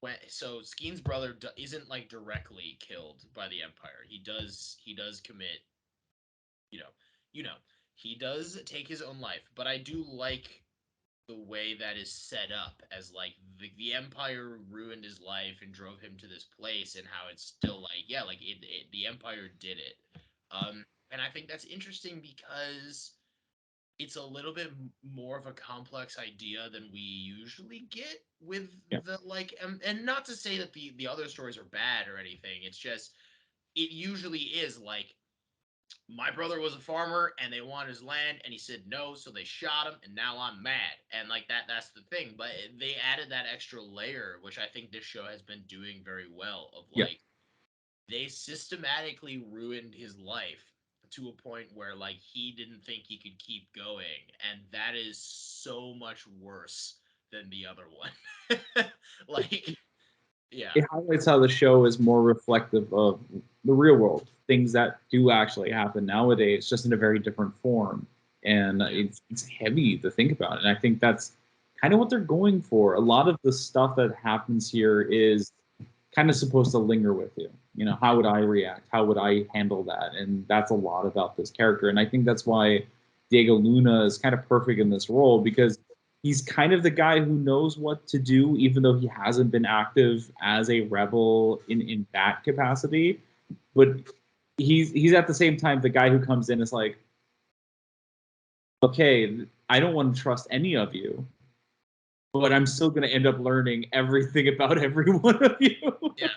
when so Skeen's brother isn't like directly killed by the Empire. He does commit, you know, you know, he does take his own life, but I do like the way that is set up as like the Empire ruined his life and drove him to this place, and how it's still like yeah, like the Empire did it. And I think that's interesting because it's a little bit more of a complex idea than we usually get with Yeah. the like and not to say that the other stories are bad or anything. It's just it usually is like my brother was a farmer and they wanted his land and he said no, so they shot him and now I'm mad. And like that's the thing, but they added that extra layer which I think this show has been doing very well of Yeah. like they systematically ruined his life to a point where like he didn't think he could keep going, and that is so much worse than the other one. Like yeah, It highlights how the show is more reflective of the real world, things that do actually happen nowadays, just in a very different form. And yeah, it's heavy to think about. And I think that's kind of what they're going for. A lot of the stuff that happens here is kind of supposed to linger with you. You know, how would I react? How would I handle that? And that's a lot about this character. And I think that's why Diego Luna is kind of perfect in this role because he's kind of the guy who knows what to do, even though he hasn't been active as a rebel in that capacity. But he's at the same time the guy who comes in is like, okay, I don't want to trust any of you, but I'm still going to end up learning everything about every one of you. yeah,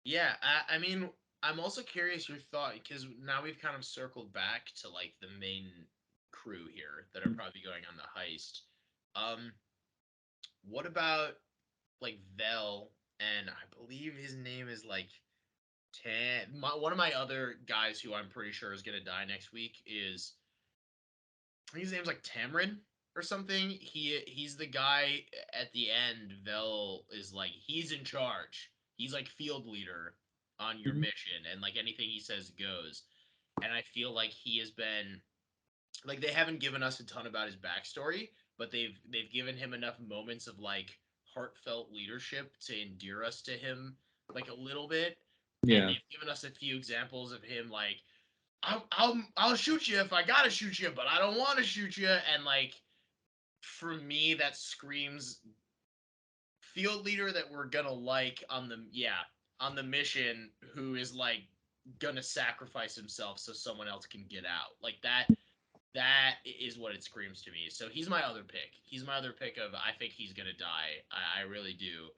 yeah. I mean, I'm also curious your thought because now we've kind of circled back to like the main crew here that are probably going on the heist. Um, what about like Vel and I believe his name is like one of my other guys who I'm pretty sure is gonna die next week is I think his name's like Tamrin or something. He's the guy at the end. Vel is like he's in charge. He's like field leader on your mission, and like anything he says goes. And I feel like he has been like they haven't given us a ton about his backstory, but they've given him enough moments of like heartfelt leadership to endear us to him like a little bit, and Yeah. they've given us a few examples of him like I'll shoot you if I gotta shoot you, but I don't want to shoot you, and like for me that screams field leader that we're gonna like on the yeah on the mission who is like gonna sacrifice himself so someone else can get out. Like that is what it screams to me. So he's my other pick. He's my other pick of I think he's gonna die. I really do.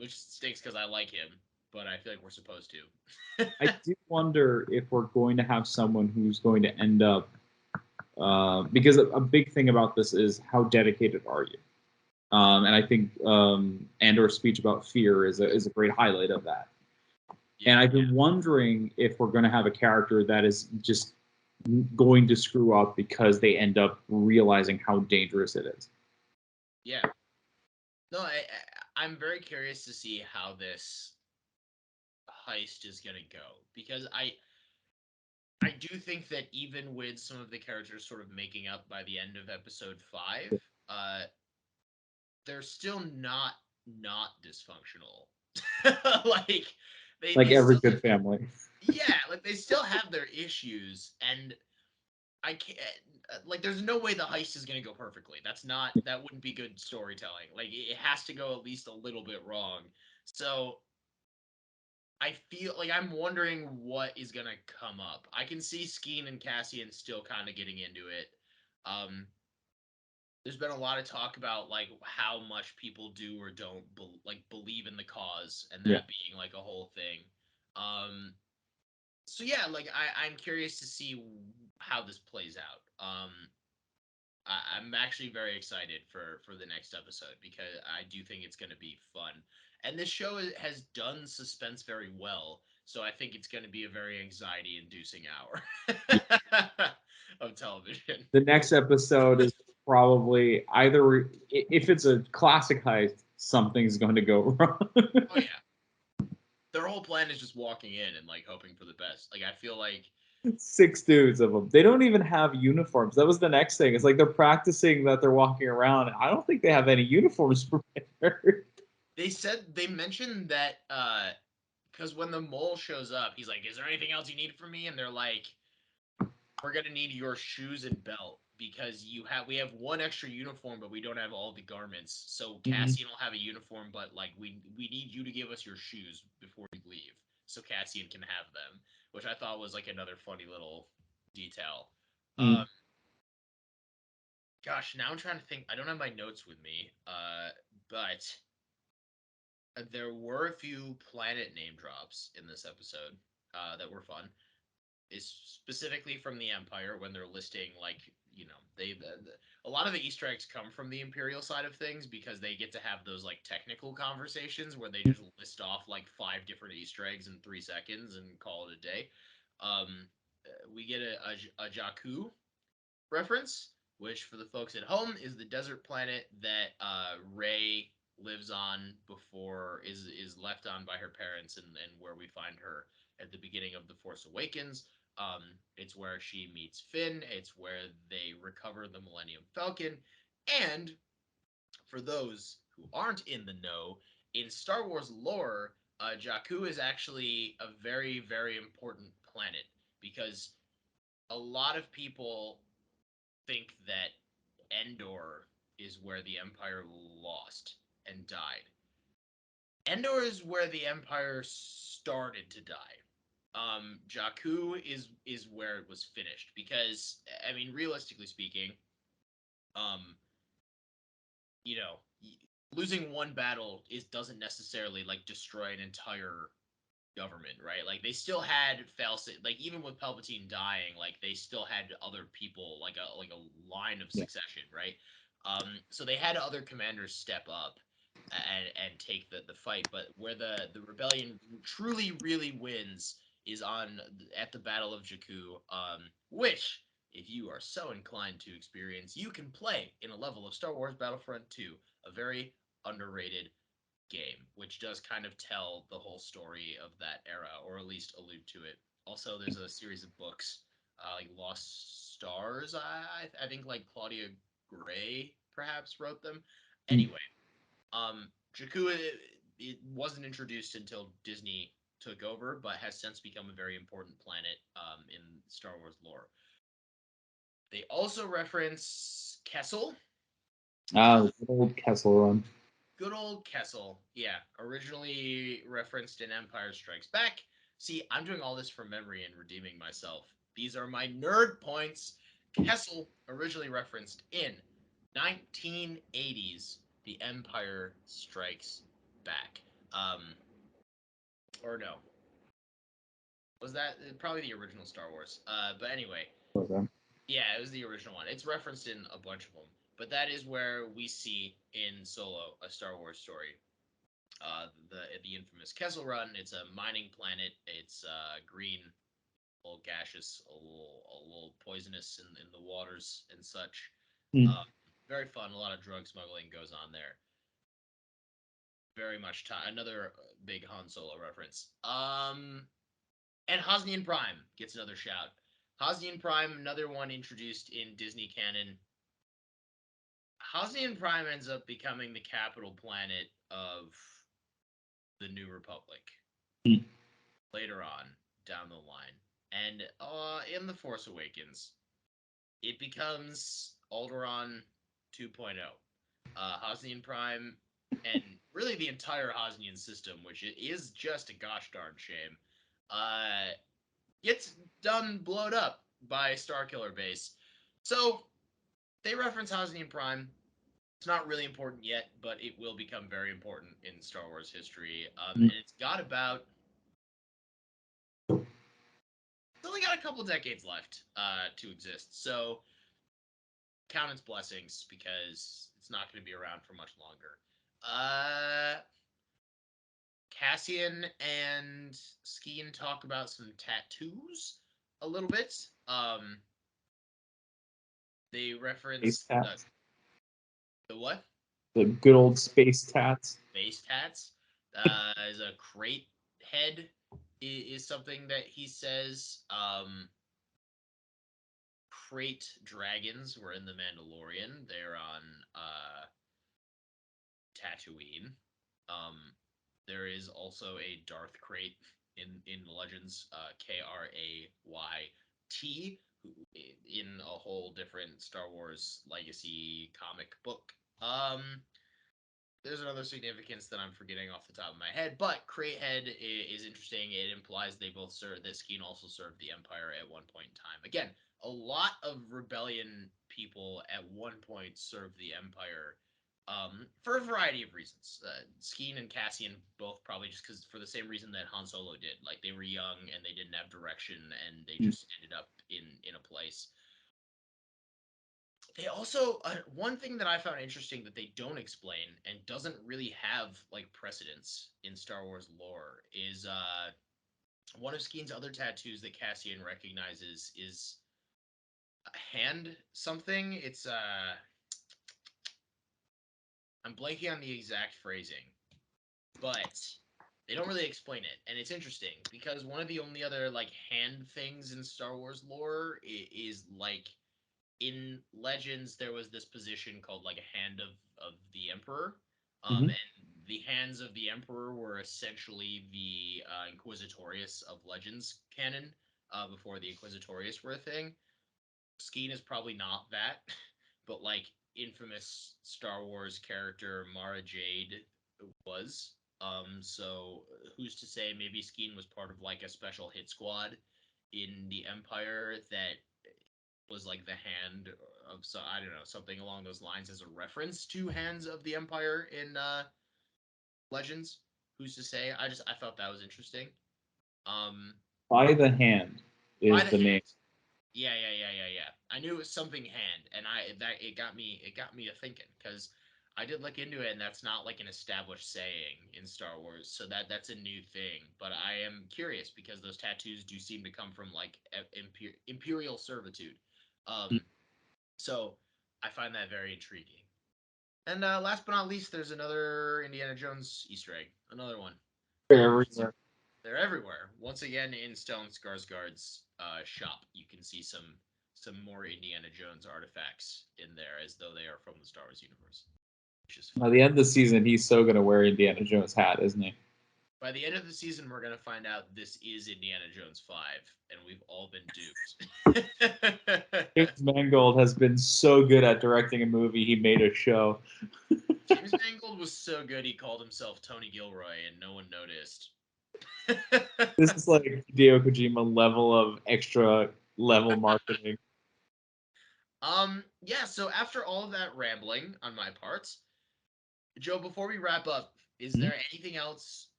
Which stinks because I like him, but I feel like we're supposed to. I do wonder if we're going to have someone who's going to end up, because a big thing about this is how dedicated are you? And I think Andor's speech about fear is a great highlight of that. And I've been wondering if we're going to have a character that is just going to screw up because they end up realizing how dangerous it is. Yeah. No, I'm very curious to see how this heist is gonna go because I do think that even with some of the characters sort of making up by the end of episode 5, they're still not dysfunctional. like Like they every still good family. yeah, like they still have their issues, and I can't like there's no way the heist is gonna go perfectly. That wouldn't be good storytelling. Like it has to go at least a little bit wrong. So I feel like I'm wondering what is gonna come up. I can see Skeen and Cassian still kind of getting into it. Um, there's been a lot of talk about like how much people do or don't believe in the cause, and Yeah. that being like a whole thing. Um, so yeah, like I'm curious to see how this plays out. I'm actually very excited for the next episode because I do think it's going to be fun. And this show has done suspense very well, so I think it's going to be a very anxiety-inducing hour of television. The next episode is probably either, if it's a classic heist, something's going to go wrong. Oh yeah, their whole plan is just walking in and like hoping for the best. Like I feel like 6 dudes of them. They don't even have uniforms. That was the next thing. It's like they're practicing that they're walking around. I don't think they have any uniforms prepared. they mentioned that because when the mole shows up, he's like, "Is there anything else you need from me?" And they're like, "We're gonna need your shoes and belt because we have one extra uniform, but we don't have all the garments. So Cassian will have a uniform, but like we need you to give us your shoes before you leave, so Cassian can have them." Which I thought was like another funny little detail. Mm. Gosh, now I'm trying to think. I don't have my notes with me, but there were a few planet name drops in this episode that were fun. Is specifically from the Empire when they're listing like a lot of the Easter eggs come from the Imperial side of things because they get to have those like technical conversations where they just list off like 5 different Easter eggs in 3 seconds and call it a day. We get a Jakku reference, which for the folks at home is the desert planet that Rey lives on before is left on by her parents and where we find her at the beginning of The Force Awakens. It's where she meets Finn. It's where they recover the Millennium Falcon. And for those who aren't in the know, in Star Wars lore, Jakku is actually a very, very important planet because a lot of people think that Endor is where the Empire lost and died. Endor is where the Empire started to die. Jakku is where it was finished because I mean, realistically speaking, um, you know, losing one battle doesn't necessarily like destroy an entire government, right? Like they still had like even with Palpatine dying, like they still had other people like a line of Yeah. succession, right? So they had other commanders step up and take the fight, but where the rebellion truly really wins is on at the Battle of Jakku, which if you are so inclined to experience, you can play in a level of Star Wars Battlefront 2, a very underrated game, which does kind of tell the whole story of that era, or at least allude to it. Also, there's a series of books, like Lost Stars. I think like Claudia Gray perhaps wrote them. Anyway, Jakku it wasn't introduced until Disney took over, but has since become a very important planet in Star Wars lore. They also reference Kessel. Ah, the old Kessel Run. good old Kessel. Yeah, originally referenced in Empire Strikes Back. See, I'm doing all this from memory and redeeming myself. These are my nerd points. Kessel originally referenced in 1980s The Empire Strikes Back. Or no. Was that probably the original Star Wars? But anyway, Okay. yeah, it was the original one. It's referenced in a bunch of them, but that is where we see in Solo a Star Wars story. The infamous Kessel Run. It's a mining planet. It's green, a little gaseous, a little poisonous in the waters and such. Hmm. Very fun. A lot of drug smuggling goes on there. Very much another big Han Solo reference. And Hosnian Prime gets another shout. Hosnian Prime, another one introduced in Disney canon. Hosnian Prime ends up becoming the capital planet of the New Republic Hmm. later on down the line. And in The Force Awakens, it becomes Alderaan 2.0. Hosnian Prime, and really the entire Hosnian system, which is just a gosh darn shame, gets done blowed up by Starkiller Base. So they reference Hosnian Prime. It's not really important yet, but it will become very important in Star Wars history. And it's got about it's only got a couple decades left to exist. So count its blessings because it's not going to be around for much longer. Cassian and Skeen talk about some tattoos a little bit. They Space reference tats. the what? The good old space tats. Base tats. As a crate head is something that he says. Crate dragons were in the Mandalorian. They're on Tatooine. Um, there is also a Darth Krayt in Legends, Krayt, who in a whole different Star Wars Legacy comic book. There's another significance that I'm forgetting off the top of my head, but Krayt Head is interesting. It implies they both served, that Skeen also served the Empire at one point in time. Again, a lot of rebellion people at one point served the Empire for a variety of reasons. Skeen and Cassian both probably just because for the same reason that Han Solo did. Like they were young and they didn't have direction and they just ended up in a place. They also one thing that I found interesting that they don't explain and doesn't really have like precedence in Star Wars lore is one of Skeen's other tattoos that Cassian recognizes is a hand something. It's I'm blanking on the exact phrasing, but they don't really explain it, and it's interesting because one of the only other like hand things in Star Wars lore is like in Legends, there was this position called like a hand of the Emperor, Mhm. and the hands of the Emperor were essentially the Inquisitorius of Legends canon before the Inquisitorius were a thing. Skeen is probably not that, but like infamous Star Wars character Mara Jade was. So who's to say maybe Skeen was part of like a special hit squad in the Empire that was like the hand of, so I don't know, something along those lines as a reference to Hands of the Empire in Legends. Who's to say? I thought that was interesting. Um By the hand by is the the name. hand. Yeah. I knew it was something hand, and it got me a thinking because I did look into it, and that's not like an established saying in Star Wars, so that's a new thing. But I am curious because those tattoos do seem to come from like imperial servitude. Um, so I find that very intriguing. And last but not least, there's another Indiana Jones Easter egg. Another one. Everywhere. They're everywhere. Once again, in Stellan Skarsgård's shop, you can see some more Indiana Jones artifacts in there, as though they are from the Star Wars universe, which is By fun. the end of the season, he's so gonna wear Indiana Jones hat, isn't he? By the end of the season, we're gonna find out this is Indiana Jones 5, and we've all been duped. James Mangold has been so good at directing a movie. He made a show. James Mangold was so good he called himself Tony Gilroy and no one noticed. This is like Hideo Kojima level of extra level marketing. Yeah, so after all of that rambling on my parts, Joe, before we wrap up, is Mhm. there anything else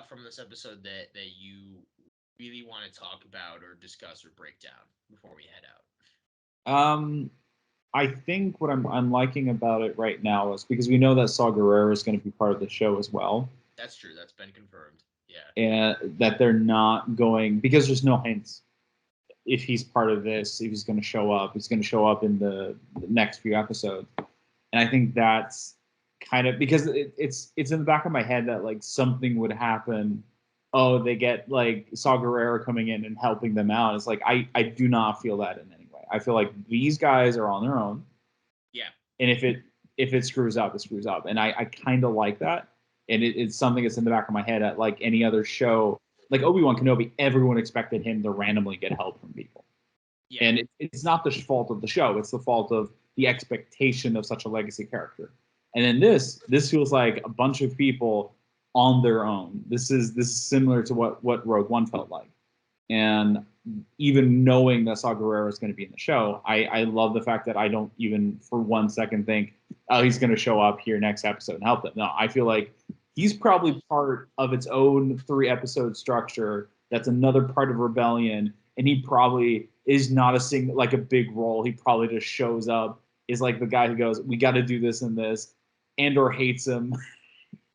from this episode that you really want to talk about or discuss or break down before we head out? Um, I think what I'm liking about it right now is because we know that Saw Gerrera is going to be part of the show as well, That's true. That's been confirmed. Yeah. and that they're not going because there's no hints if he's part of this, if he's going to show up. He's going to show up in the next few episodes, and I think that's kind of because it's in the back of my head that like something would happen. Oh, they get like Saw Gerrera coming in and helping them out. It's like I do not feel that in any way. I feel like these guys are on their own, Yeah. and if it screws up, it screws up, and I kind of like that, and it's something that's in the back of my head at like any other show, like Obi-Wan Kenobi. Everyone expected him to randomly get help from people, Yeah. and it's not the fault of the show; it's the fault of the expectation of such a legacy character. And then this feels like a bunch of people on their own. This is similar to what Rogue One felt like, and even knowing that Saw Gerrera is going to be in the show, I love the fact that I don't even for 1 second think, oh, he's going to show up here next episode and help them. No, I feel like he's probably part of its own 3 episode structure. That's another part of Rebellion, and he probably is not like a big role. He probably just shows up, is like the guy who goes, "We got to do this and this," and or hates him.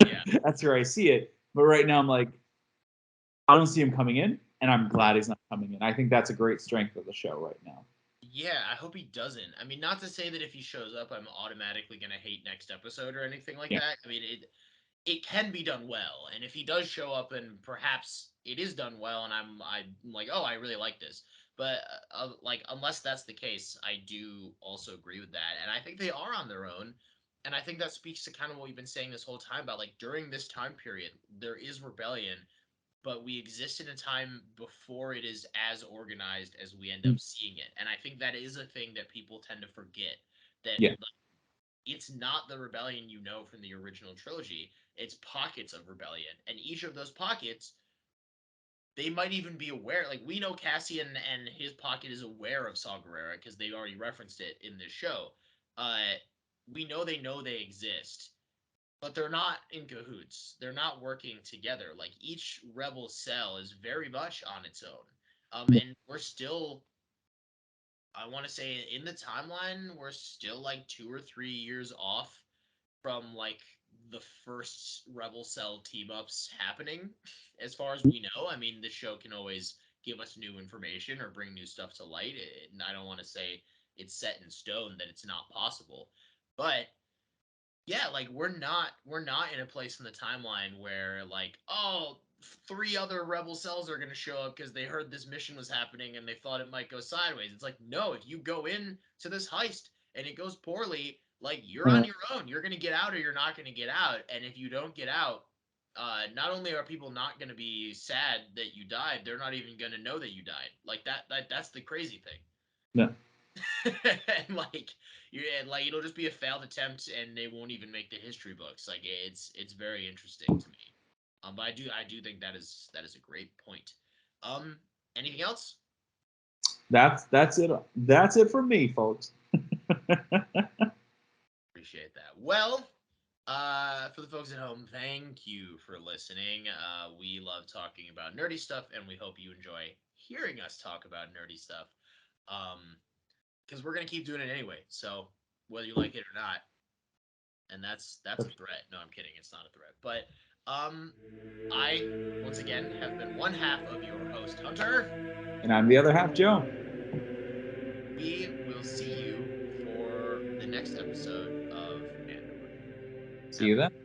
Yeah. That's where I see it. But right now, I'm like, I don't see him coming in, and I'm glad he's not coming in. I think that's a great strength of the show right now. Yeah, I hope he doesn't. I mean, not to say that if he shows up, I'm automatically gonna hate next episode or anything like Yeah. that. I mean, it can be done well, and if he does show up and perhaps it is done well, and I'm like, oh, I really like this. But like, unless that's the case, I do also agree with that, and I think they are on their own, and I think that speaks to kind of what we've been saying this whole time about like during this time period, there is rebellion, but we exist in a time before it is as organized as we end up seeing it. And I think that is a thing that people tend to forget that Yeah. like, it's not the rebellion you know from the original trilogy. It's pockets of rebellion. And each of those pockets, they might even be aware. Like, we know Cassian and his pocket is aware of Saw Gerrera because they already referenced it in this show. We know they exist, but they're not in cahoots. They're not working together. Like each rebel cell is very much on its own. And we're still, I want to say, in the timeline, we're still like 2 or 3 years off from like the first rebel cell team ups happening. As far as we know, I mean, the show can always give us new information or bring new stuff to light. And I don't want to say it's set in stone that it's not possible, but yeah, like we're not in a place in the timeline where like, oh, three other rebel cells are going to show up because they heard this mission was happening and they thought it might go sideways. It's like, no, if you go in to this heist and it goes poorly, like you're on your own. You're going to get out or you're not going to get out. And if you don't get out, not only are people not going to be sad that you died, they're not even going to know that you died. Like that's the crazy thing. Yeah. And like and like it'll just be a failed attempt and they won't even make the history books. Like it's very interesting to me. But I do think that is a great point. Um Anything else? That's it. That's it for me, folks. Appreciate that. Well, for the folks at home, thank you for listening. We love talking about nerdy stuff, and we hope you enjoy hearing us talk about nerdy stuff. Um, because we're gonna keep doing it anyway. So whether you like it or not, and that's a threat. No, I'm kidding. It's not a threat. But um, I once again have been one half of your host, Hunter. And I'm the other half, Joe. We will see you for the next episode of Andor. See Have you a then. good